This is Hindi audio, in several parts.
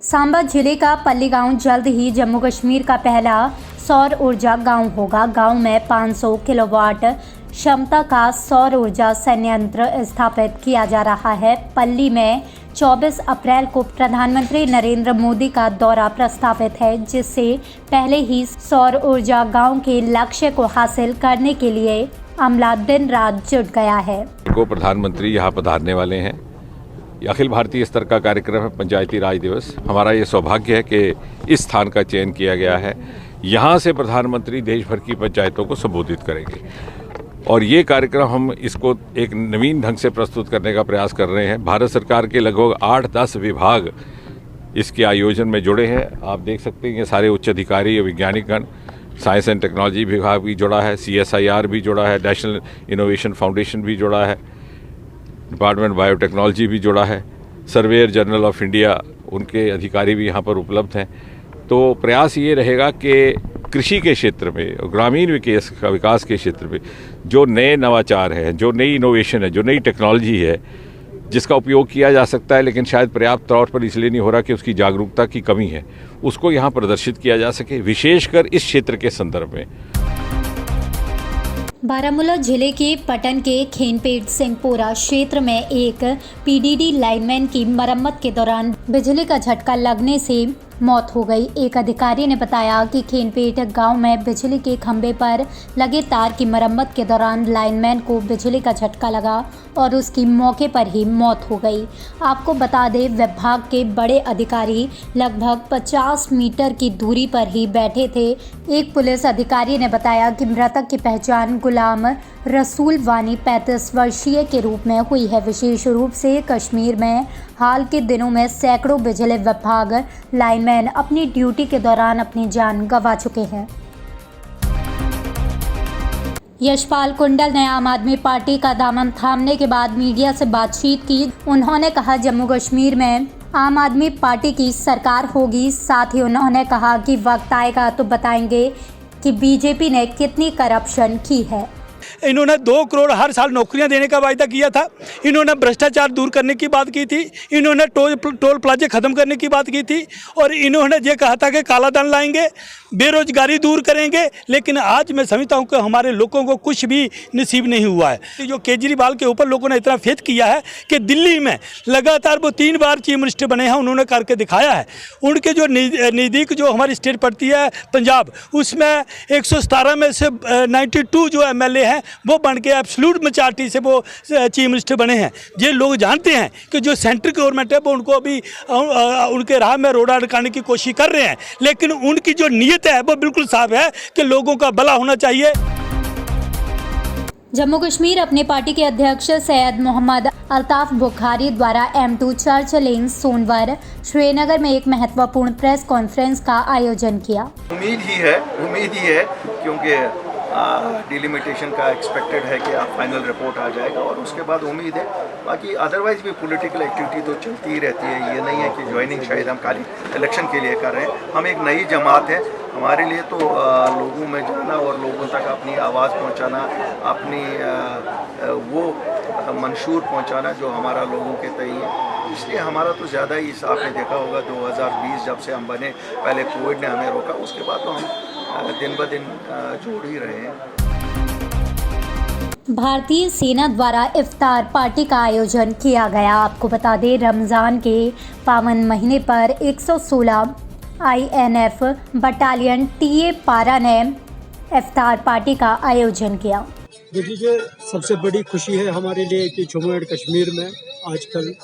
सांबा जिले का पल्ली गांव जल्द ही जम्मू कश्मीर का पहला सौर ऊर्जा गांव होगा। गांव में 500 किलोवाट क्षमता का सौर ऊर्जा संयंत्र स्थापित किया जा रहा है। पल्ली में 24 अप्रैल को प्रधानमंत्री नरेंद्र मोदी का दौरा प्रस्तावित है, जिससे पहले ही सौर ऊर्जा गांव के लक्ष्य को हासिल करने के लिए अमला दिन रात जुट गया है। प्रधानमंत्री यहाँ पधारने वाले हैं। अखिल भारतीय स्तर का कार्यक्रम है पंचायती राज दिवस। हमारा ये सौभाग्य है कि इस स्थान का चयन किया गया है। यहाँ से प्रधानमंत्री देश भर की पंचायतों को संबोधित करेंगे और ये कार्यक्रम हम इसको एक नवीन ढंग से प्रस्तुत करने का प्रयास कर रहे हैं। भारत सरकार के लगभग 8-10 विभाग इसके आयोजन में जुड़े हैं। आप देख सकते हैं ये सारे उच्च अधिकारी, वैज्ञानिकगण, साइंस एंड टेक्नोलॉजी विभाग भी जुड़ा है, CSIR भी जुड़ा है, नेशनल इनोवेशन फाउंडेशन भी जुड़ा है, डिपार्टमेंट बायोटेक्नोलॉजी भी जुड़ा है, सर्वेयर जनरल ऑफ इंडिया उनके अधिकारी भी यहाँ पर उपलब्ध हैं। तो प्रयास ये रहेगा कि कृषि के क्षेत्र में और ग्रामीण विकास के क्षेत्र में जो नए नवाचार हैं, जो नई इनोवेशन है, जो नई टेक्नोलॉजी है, जिसका उपयोग किया जा सकता है लेकिन शायद पर्याप्त तौर पर इसलिए नहीं हो रहा कि उसकी जागरूकता की कमी है, उसको यहाँ प्रदर्शित किया जा सके, विशेषकर इस क्षेत्र के संदर्भ में। बारामूला जिले के पटन के खेनपेट सिंहपुरा क्षेत्र में एक PDD लाइनमैन की मरम्मत के दौरान बिजली का झटका लगने से मौत हो गई। एक अधिकारी ने बताया कि खेनपेट गांव में बिजली के खंभे पर लगे तार की मरम्मत के दौरान लाइनमैन को बिजली का झटका लगा और उसकी मौके पर ही मौत हो गई। आपको बता दें, विभाग के बड़े अधिकारी लगभग 50 मीटर की दूरी पर ही बैठे थे। एक पुलिस अधिकारी ने बताया कि मृतक की पहचान गुलाम रसूल वानी 35 वर्षीय के रूप में हुई है। विशेष रूप से कश्मीर में हाल के दिनों में सैकड़ों बिजली विभाग लाइनमैन अपनी ड्यूटी के दौरान अपनी जान गंवा चुके हैं। यशपाल कुंडल ने आम आदमी पार्टी का दामन थामने के बाद मीडिया से बातचीत की। उन्होंने कहा जम्मू कश्मीर में आम आदमी पार्टी की सरकार होगी। साथ ही उन्होंने कहा कि वक्त आएगा तो बताएंगे कि बीजेपी ने कितनी करप्शन की है। इन्होंने 2 करोड़ हर साल नौकरियां देने का वायदा किया था। इन्होंने भ्रष्टाचार दूर करने की बात की थी। इन्होंने टोल प्लाजे ख़त्म करने की बात की थी और इन्होंने ये कहा था कि काला धन लाएंगे, बेरोजगारी दूर करेंगे। लेकिन आज मैं समझता हूं कि हमारे लोगों को कुछ भी नसीब नहीं हुआ है। जो केजरीवाल के ऊपर लोगों ने इतना फेथ किया है कि दिल्ली में लगातार वो 3 बार चीफ मिनिस्टर बने हैं, उन्होंने करके दिखाया है। उनके जो नज़दीक जो हमारी स्टेट पड़ती है पंजाब, उसमें 117 में से 92 जो MLA हैं वो बन के एब्सोल्यूट मेजॉरिटी से वो चीफ मिनिस्टर बने हैं। ये लोग जानते हैं कि जो सेंट्रल गवर्नमेंट है वो उनको अभी उनके राह में रोड़ा अटकाने की कोशिश कर रहे हैं, लेकिन उनकी जो नीयत है वो बिल्कुल साफ है कि लोगों का भला होना चाहिए। जम्मू कश्मीर अपने पार्टी के अध्यक्ष सैयद मोहम्मद अल्ताफ बुखारी द्वारा M2 चर्च लेन सोनवर श्रीनगर में एक महत्वपूर्ण प्रेस कॉन्फ्रेंस का आयोजन किया। उम्मीद ही है क्योंकि डिलिमिटेशन का एक्सपेक्टेड है कि आप फाइनल रिपोर्ट आ जाएगा और उसके बाद उम्मीद है। बाकी अदरवाइज भी पॉलिटिकल एक्टिविटी तो चलती ही रहती है। ये नहीं है कि ज्वाइनिंग शायद हम खाली इलेक्शन के लिए कर रहे हैं। हम एक नई जमात है, हमारे लिए तो लोगों में जाना और लोगों तक अपनी आवाज़ पहुंचाना, अपनी वो मंशूर पहुंचाना जो हमारा लोगों के तय है। इसलिए हमारा तो ज़्यादा ही, आपने देखा होगा 2020 जब से हम बने, पहले कोविड ने हमें रोका, उसके बाद तो हम दिन ब दिन जोड़ ही रहे हैं। भारतीय सेना द्वारा इफ्तार पार्टी का आयोजन किया गया। आपको बता दें, रमज़ान के पावन महीने पर 116 INF बटालियन TA पारा ने इफ्तार पार्टी का आयोजन किया। देखिए, सबसे बड़ी खुशी है हमारे लिए कि जम्मू एंड कश्मीर में आजकल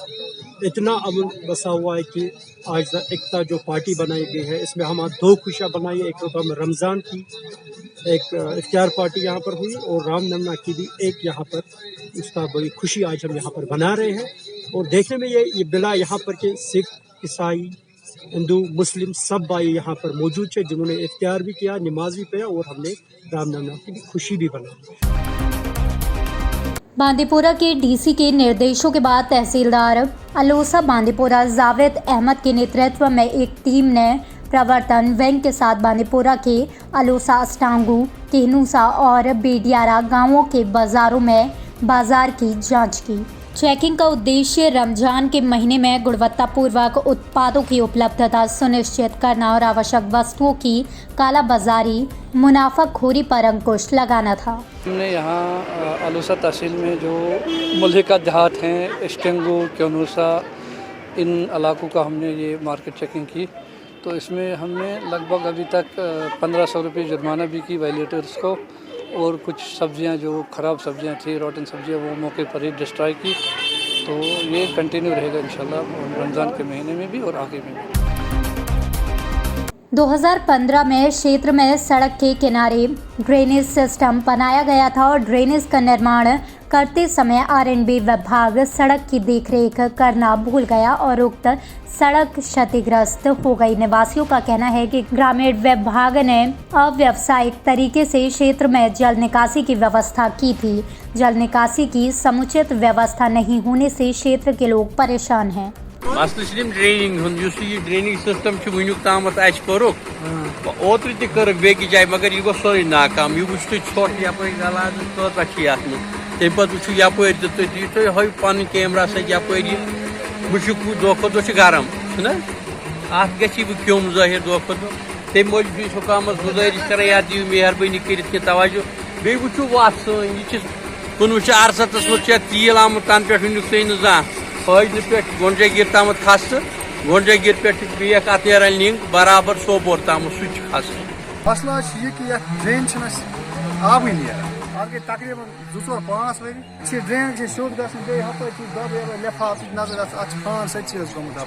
इतना अमन बसा हुआ है कि आज एकता जो पार्टी बनाई गई है, इसमें हम 2 खुशियाँ बनाई। एक तो हम रमज़ान की एक इफ्तार पार्टी यहाँ पर हुई और रामनवमी की भी एक यहाँ पर, उसका बड़ी खुशी आज हम यहाँ पर बना रहे हैं। और देखने में ये बिला यहाँ पर के सिख, ईसाई, हिंदू, मुस्लिम सब भाई यहाँ पर मौजूद है, जिन्होंने इफ्तार भी किया, नमाज भी पढ़ा और हमने रामनवमी की भी खुशी भी बनाई। बांदीपुरा के DC के निर्देशों के बाद तहसीलदार अलोसा बांदीपुरा जावेद अहमद के नेतृत्व में एक टीम ने प्रवर्तन विंग के साथ बांदीपुरा के अलोसा, अस्टांगू, केहनूसा और बेडियारा गांवों के बाजारों में बाजार की जांच की। चेकिंग का उद्देश्य रमजान के महीने में गुणवत्तापूर्वक उत्पादों की उपलब्धता सुनिश्चित करना और आवश्यक वस्तुओं की कालाबाजारी मुनाफाखोरी पर अंकुश लगाना था। हमने यहाँ आलूसा तहसील में जो मुल्हिका देहात हैं, स्टेंगो, क्योनूसा, इन इलाकों का हमने ये मार्केट चेकिंग की, तो इसमें हमने लगभग अभी तक 1500 रुपये जुर्माना भी की वायलेटर्स को, और कुछ सब्जियां जो ख़राब सब्जियां थी, रोटन सब्जियां, वो मौके पर ही डिस्ट्रॉय की। तो ये कंटिन्यू रहेगा इंशाल्लाह रमज़ान के महीने में भी और आगे में भी। 2015 में क्षेत्र में सड़क के किनारे ड्रेनेज सिस्टम बनाया गया था और ड्रेनेज का निर्माण करते समय आरएंडबी विभाग सड़क की देखरेख करना भूल गया और उक्त सड़क क्षतिग्रस्त हो गई। निवासियों का कहना है कि ग्रामीण विभाग ने अव्यावसायिक तरीके से क्षेत्र में जल निकासी की व्यवस्था की थी। जल निकासी की समुचित व्यवस्था नहीं होने से क्षेत्र के लोग परेशान हैं। मसल ड्रेनिंग सिस्टम वनुक ताम ओत्र तक बेकि जाए, मगर यह गो सोई नाकाम। यह वो छोट यप तम पे यप तुम पन कैमरा सत यप वो दो गरम अत गु क्योम जाहिर दो तम मौजूद हुकामस गुजारिश कर दिव मेहरबानी कर तवज्जो बे वो वत सी 1968 वो तील आमुत तन पे तुम ना फैजल पे गोंजागिर ताम खस, गोंजागिर पे बेक अतेरल निंग बराबर सोपोर ताम सह खस। मसला यह कि ड्रेन आब तकरीबन 2-4-5 वरी ड्रेन सोद गप लिफाफ नजर फान सत गोमुत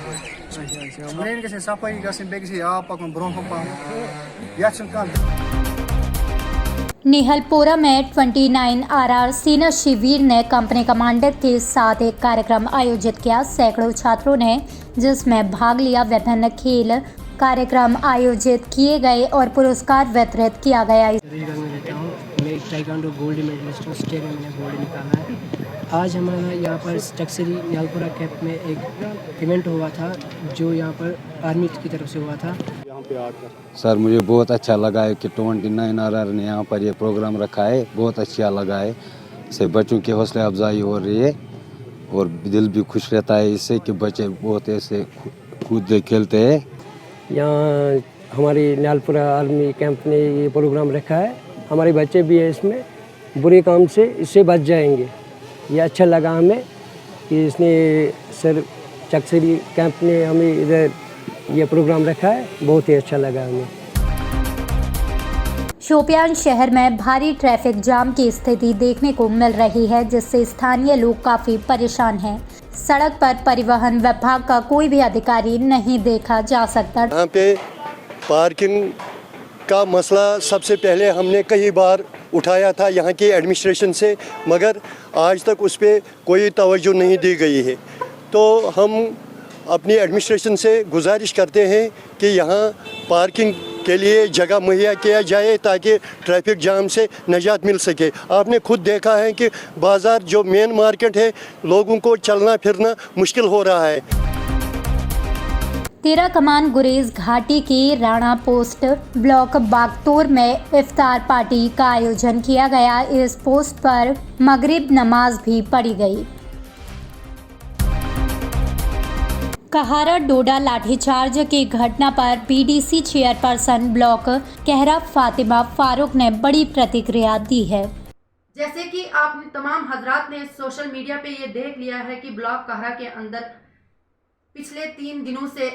ड्रेन ग सफाई गई आब पकन ब्रोह पह ये निहलपोरा में 29 RR सेना शिविर ने कंपनी कमांडर के साथ एक कार्यक्रम आयोजित किया। सैकड़ों छात्रों ने जिसमें भाग लिया। विभिन्न खेल कार्यक्रम आयोजित किए गए और पुरस्कार वितरित किया गया। मैं ताइक्वांडो गोल्ड मेडलिस्ट हूँ, स्टेट में मैंने गोल्ड निकाला है। आज हमारा यहाँ पर चकसरी निहलपुरा कैंप में एक इवेंट हुआ था जो यहाँ पर आर्मी की तरफ से हुआ था। सर मुझे बहुत अच्छा लगा है कि 29 RR ने यहाँ पर ये प्रोग्राम रखा है, बहुत अच्छा लगा है। इससे बच्चों की हौसला अफजाई हो रही है और दिल भी खुश रहता है इससे कि बच्चे बहुत ऐसे कूद खेलते हैं। यहाँ हमारी निहलपुरा आर्मी कैंप ने ये प्रोग्राम रखा है, हमारे बच्चे भी है इसमें, बुरे काम से इससे बच जाएंगे। ये अच्छा लगा हमें कि इसने सर चकसरी कैंप ने हमें इधर ये प्रोग्राम रखा है, बहुत ही अच्छा लगा हमें। शोपियान शहर में भारी ट्रैफिक जाम की स्थिति देखने को मिल रही है, जिससे स्थानीय लोग काफ़ी परेशान हैं। सड़क पर परिवहन विभाग का कोई भी अधिकारी नहीं देखा जा सकता। यहाँ पे पार्किंग का मसला सबसे पहले हमने कई बार उठाया था यहाँ की एडमिनिस्ट्रेशन से, मगर आज तक उस पर कोई तवज्जो नहीं दी गई है। तो हम अपनी एडमिनिस्ट्रेशन से गुजारिश करते हैं कि यहाँ पार्किंग के लिए जगह मुहैया किया जाए ताकि ट्रैफिक जाम से निजात मिल सके। आपने खुद देखा है कि बाज़ार जो मेन मार्केट है, लोगों को चलना फिरना मुश्किल हो रहा है। तेरा कमान गुरेज घाटी के राणा पोस्ट ब्लॉक बागतोर में इफ्तार पार्टी का आयोजन किया गया। इस पोस्ट पर मगरिब नमाज भी पढ़ी गई। कहारा डोडा लाठीचार्ज की घटना पर पीडीसी चेयरपर्सन ब्लॉक कहरा फातिमा फारूक ने बड़ी प्रतिक्रिया दी है। जैसे कि आपने तमाम हजरात ने सोशल मीडिया पे ये देख लिया है कि ब्लॉक कहरा के अंदर पिछले 3 दिनों से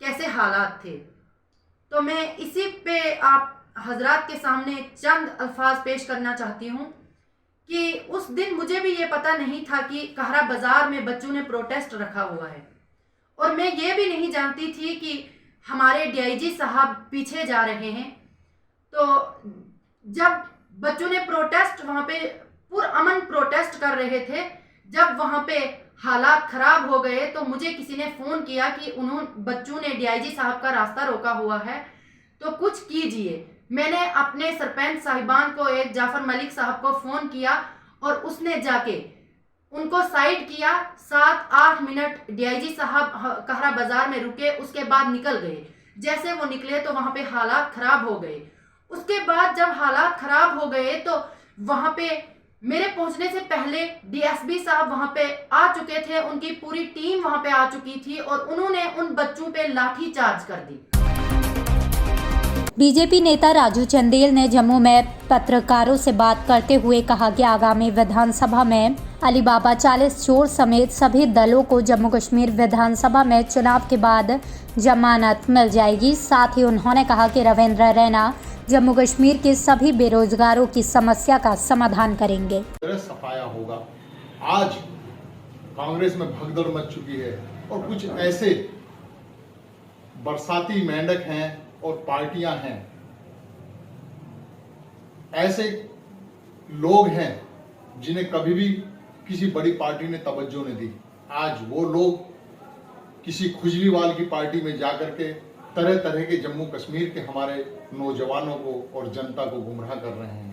कैसे हालात थे, तो मैं इसी पे आप हजरात के सामने चंद अल्फाज पेश करना चाहती हूँ कि उस दिन मुझे भी ये पता नहीं था कि कहरा बाज़ार में बच्चों ने प्रोटेस्ट रखा हुआ है, और मैं ये भी नहीं जानती थी कि हमारे डीआईजी साहब पीछे जा रहे हैं। तो जब बच्चों ने प्रोटेस्ट वहाँ पे पुरअमन प्रोटेस्ट कर रहे थे, जब वहाँ पे हालात ख़राब हो गए तो मुझे किसी ने फ़ोन किया कि बच्चों ने डीआईजी साहब का रास्ता रोका हुआ है, तो कुछ कीजिए। मैंने अपने सरपंच साहिबान को, एक जाफ़र मलिक साहब को फ़ोन किया और उसने जाके उनको साइड किया। 7-8 मिनट डीआईजी साहब कहरा बाज़ार में रुके, उसके बाद निकल गए। जैसे वो निकले तो वहाँ पे हालात ख़राब हो गए। उसके बाद जब हालात ख़राब हो गए तो वहाँ पे मेरे पहुंचने से पहले डीएसपी साहब वहां पे आ चुके थे, उनकी पूरी टीम वहां पे आ चुकी थी और उन्होंने उन बच्चों पे लाठी चार्ज कर दी। बीजेपी नेता राजू चंदेल ने जम्मू में पत्रकारों से बात करते हुए कहा कि आगामी विधानसभा में अली बाबा 40 चोर समेत सभी दलों को जम्मू कश्मीर विधानसभा में चुनाव के बाद जमानत मिल जाएगी। साथ ही उन्होंने कहा कि रविंद्र रैना जम्मू कश्मीर के सभी बेरोजगारों की समस्या का समाधान करेंगे। सफाया होगा। आज कांग्रेस में भगदड़ मच चुकी है और कुछ ऐसे बरसाती मेंढक हैं और पार्टियां हैं, ऐसे लोग हैं जिन्हें कभी भी किसी बड़ी पार्टी ने तवज्जो नहीं दी। आज वो लोग किसी खुजलीवाल की पार्टी में जाकर के तरह तरह के जम्मू कश्मीर के हमारे नौजवानों को और जनता को गुमराह कर रहे हैं।